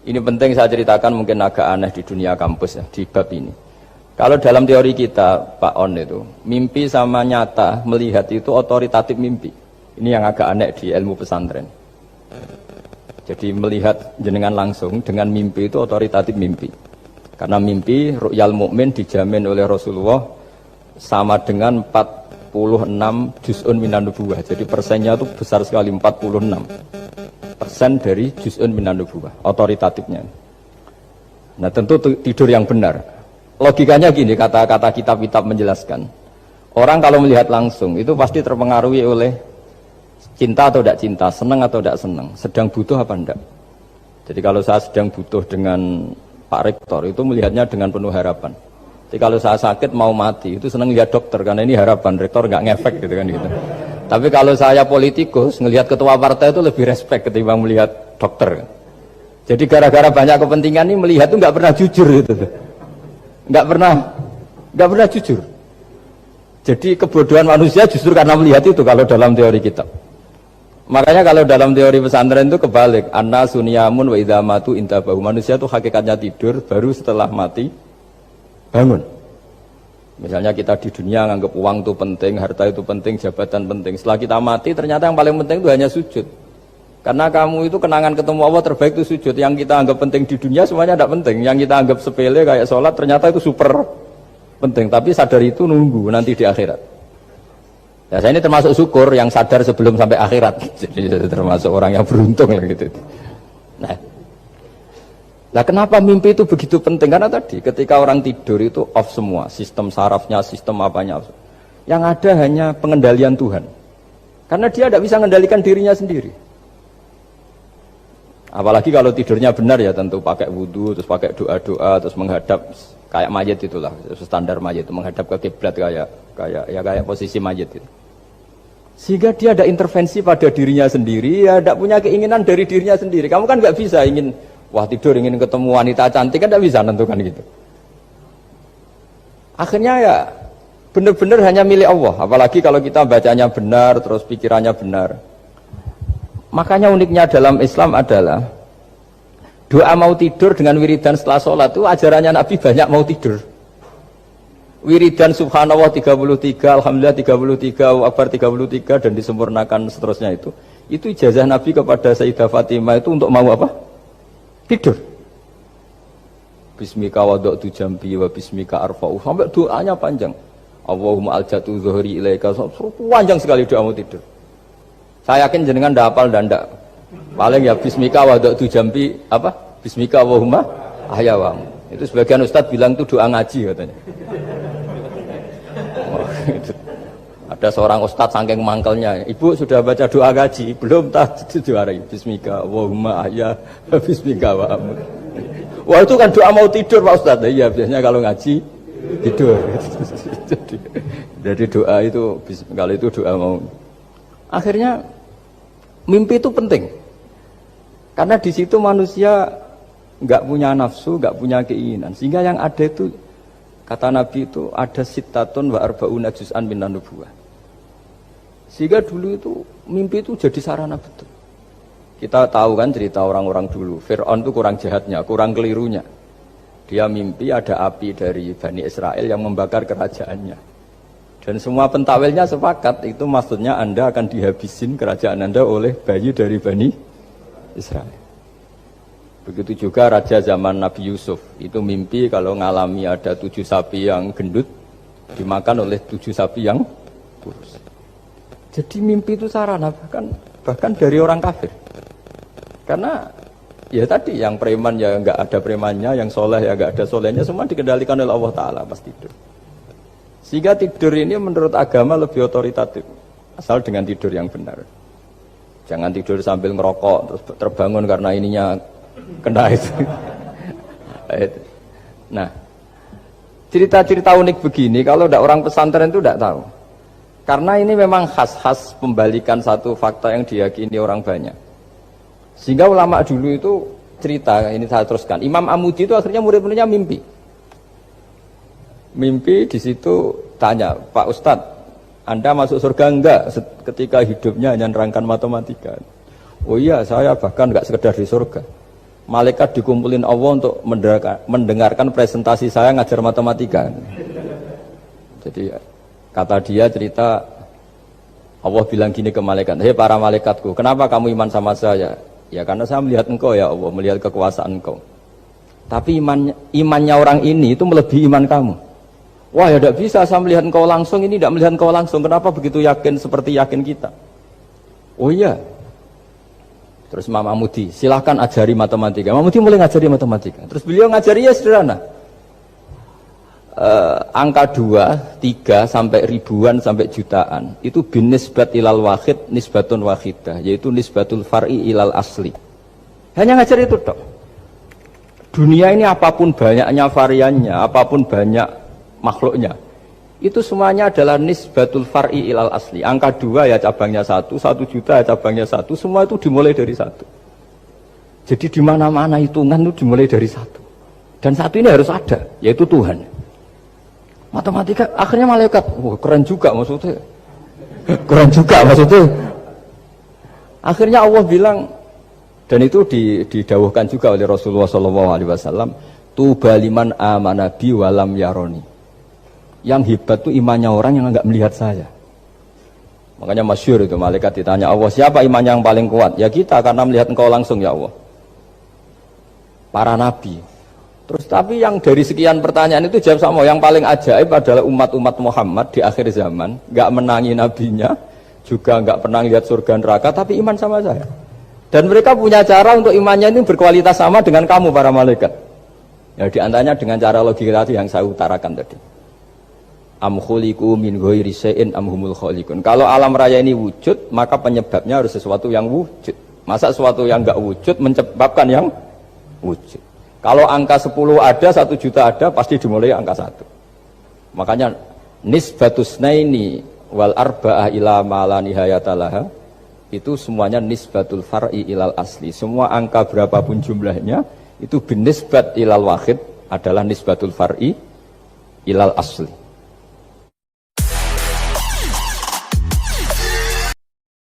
Ini penting saya ceritakan, mungkin agak aneh di dunia kampus ya, di bab ini. Kalau dalam teori kita, Pak On itu, mimpi sama nyata, melihat itu otoritatif mimpi. Ini yang agak aneh di ilmu pesantren. Jadi melihat jenengan langsung dengan mimpi itu otoritatif mimpi. Karena mimpi, ru'yal mukmin dijamin oleh Rasulullah sama dengan 46 juz'un minan nubuwah. Jadi persennya itu besar sekali, 46% dari juz'un minan nubuwah, otoritatifnya. Nah tentu tidur yang benar. Logikanya gini, kata-kata kitab-kitab menjelaskan. Orang kalau melihat langsung itu pasti terpengaruhi oleh cinta atau tidak cinta, senang atau tidak senang, sedang butuh apa tidak. Jadi kalau saya sedang butuh dengan Pak Rektor itu melihatnya dengan penuh harapan. Jadi kalau saya sakit mau mati itu senang lihat dokter karena ini harapan, Rektor nggak ngefek gitu kan gitu. Tapi kalau saya politikus ngelihat ketua partai itu lebih respect ketimbang melihat dokter. Jadi gara-gara banyak kepentingan ini melihat itu nggak pernah jujur gitu. Nggak pernah jujur. Jadi kebodohan manusia justru karena melihat itu kalau dalam teori kita. Makanya kalau dalam teori pesantren itu kebalik, anna sunyamun wa idza matu intabahu. Manusia itu hakikatnya tidur, baru setelah mati bangun. Misalnya kita di dunia nganggap uang itu penting, harta itu penting, jabatan penting. Setelah kita mati ternyata yang paling penting itu hanya sujud. Karena kamu itu kenangan ketemu Allah terbaik itu sujud. Yang kita anggap penting di dunia semuanya tidak penting. Yang kita anggap sepele kayak sholat ternyata itu super penting. Tapi sadar itu nunggu nanti di akhirat. Ya saya ini termasuk syukur yang sadar sebelum sampai akhirat. Jadi termasuk orang yang beruntung lah gitu. Nah kenapa mimpi itu begitu penting? Karena tadi ketika orang tidur itu off semua. Sistem sarafnya, sistem apanya. Yang ada hanya pengendalian Tuhan. Karena dia tidak bisa mengendalikan dirinya sendiri. Apalagi kalau tidurnya benar ya tentu pakai wudhu, terus pakai doa-doa, terus menghadap kayak mayit itulah, standar mayit itu menghadap ke kiblat kayak posisi mayit itu. Sehingga dia ada intervensi pada dirinya sendiri, ya tidak punya keinginan dari dirinya sendiri. Kamu kan nggak bisa ingin wah tidur ingin ketemu wanita cantik kan tidak bisa nentukan gitu. Akhirnya ya benar-benar hanya milik Allah. Apalagi kalau kita bacanya benar, terus pikirannya benar. Makanya uniknya dalam Islam adalah doa mau tidur dengan wiridan setelah sholat itu ajarannya Nabi banyak mau tidur. Wiridan subhanallah 33, alhamdulillah 33, Allahu akbar 33 dan disempurnakan seterusnya itu ijazah Nabi kepada Sayyidah Fatimah itu untuk mau apa? Tidur. Bismika wada'tu jambi wa bismika arfa'u, sampai doanya panjang. Allahumma aljatu zuhri ilaika, panjang sekali doa mau tidur. Saya yakin jenengan ndak hafal dan ndak. Paling ya bismika wada'tu jambi apa? Bismika Allahumma ahyawamu. Itu sebagian ustaz bilang itu doa ngaji katanya. Ada seorang ustaz saking mangkelnya, ibu sudah baca doa ngaji? Belum, tak juara. Bismika Allahumma ahya bismika wa amut. Wah itu kan doa mau tidur Pak Ustaz. Iya biasanya kalau ngaji tidur. Jadi doa itu kalau itu doa mau. Akhirnya mimpi itu penting karena di situ manusia nggak punya nafsu, nggak punya keinginan, sehingga yang ada itu kata Nabi itu ada sittatun wa arba'una juz'an minan nubuwah. Sehingga dulu itu mimpi itu jadi sarana betul. Kita tahu kan cerita orang-orang dulu, Fir'aun itu kurang jahatnya, kurang kelirunya. Dia mimpi ada api dari Bani Israel yang membakar kerajaannya. Dan semua pentawilnya sepakat itu maksudnya Anda akan dihabisin kerajaan Anda oleh bayi dari Bani Israel. Begitu juga raja zaman Nabi Yusuf itu mimpi kalau ngalami ada 7 sapi yang gendut dimakan oleh 7 sapi yang kurus. Jadi mimpi itu sarana bahkan dari orang kafir. Karena ya tadi yang preman ya nggak ada premannya, yang soleh ya nggak ada solehnya, semua dikendalikan oleh Allah Taala pas tidur. Sehingga tidur ini menurut agama lebih otoritatif, asal dengan tidur yang benar. Jangan tidur sambil ngerokok terus terbangun karena ininya kena itu. Nah, cerita-cerita unik begini kalau tidak orang pesantren itu tidak tahu. Karena ini memang khas pembalikan satu fakta yang diyakini orang banyak. Sehingga ulama dulu itu cerita, ini saya teruskan. Imam Amudi itu akhirnya murid-muridnya mimpi. Mimpi di situ tanya, Pak Ustadz, Anda masuk surga enggak ketika hidupnya hanya nerangkan matematika? Oh iya, saya bahkan enggak sekedar di surga. malaikat dikumpulin Allah untuk mendengarkan presentasi saya ngajar matematika. Jadi kata dia cerita, Allah bilang gini ke malaikat, hei para malaikatku, kenapa kamu iman sama saya? Ya karena saya melihat engkau ya Allah, melihat kekuasaan engkau. Tapi imannya orang ini itu melebihi iman kamu. Wah ya tidak bisa, saya melihat engkau langsung, ini tidak melihat engkau langsung. Kenapa begitu yakin seperti yakin kita? Oh iya. Terus Imam Mahmudi, silahkan ajari matematika. Mahmudi mulai ngajari matematika. Terus beliau ngajari ya sederhana. Angka 2, 3 sampai ribuan sampai jutaan itu bin nisbat ilal wahid nisbatun wahidah, yaitu nisbatul far'i ilal asli. Hanya ngajari itu dok. Dunia ini apapun banyaknya variannya, apapun banyak makhluknya, itu semuanya adalah nisbatul far'i ilal asli. Angka 2 ya cabangnya 1, 1 juta ya cabangnya 1, semua itu dimulai dari 1. Jadi di mana-mana hitungan itu dimulai dari 1. Dan 1 ini harus ada, yaitu Tuhan. Matematika akhirnya malaikat, wah keren juga maksudnya. Keren juga maksudnya. Akhirnya Allah bilang, dan itu didawuhkan juga oleh Rasulullah SAW, tuba liman amana bi walam yaroni. Yang hebat itu imannya orang yang enggak melihat saya. Makanya masyhur itu, malaikat ditanya Allah, siapa imannya yang paling kuat? Ya kita, karena melihat engkau langsung ya Allah. Para nabi. Terus tapi yang dari sekian pertanyaan itu jawab sama, yang paling ajaib adalah umat-umat Muhammad di akhir zaman, enggak menangi nabinya, juga enggak pernah lihat surga neraka, tapi iman sama saya. Dan mereka punya cara untuk imannya ini berkualitas sama dengan kamu para malaikat. Ya diantaranya dengan cara logika tadi yang saya utarakan tadi. Am khuliqu min ghairi syai'in am humul khaliqun. Kalau alam raya ini wujud, maka penyebabnya harus sesuatu yang wujud. Masa sesuatu yang enggak wujud menyebabkan yang wujud. Kalau angka 10 ada, 1 juta ada, pasti dimulai angka 1. Makanya nisbatus naini wal arba'ah ila ma la nihayata laha, itu semuanya nisbatul far'i ilal asli. Semua angka berapapun jumlahnya itu binisbat ilal wahid adalah nisbatul far'i ilal asli.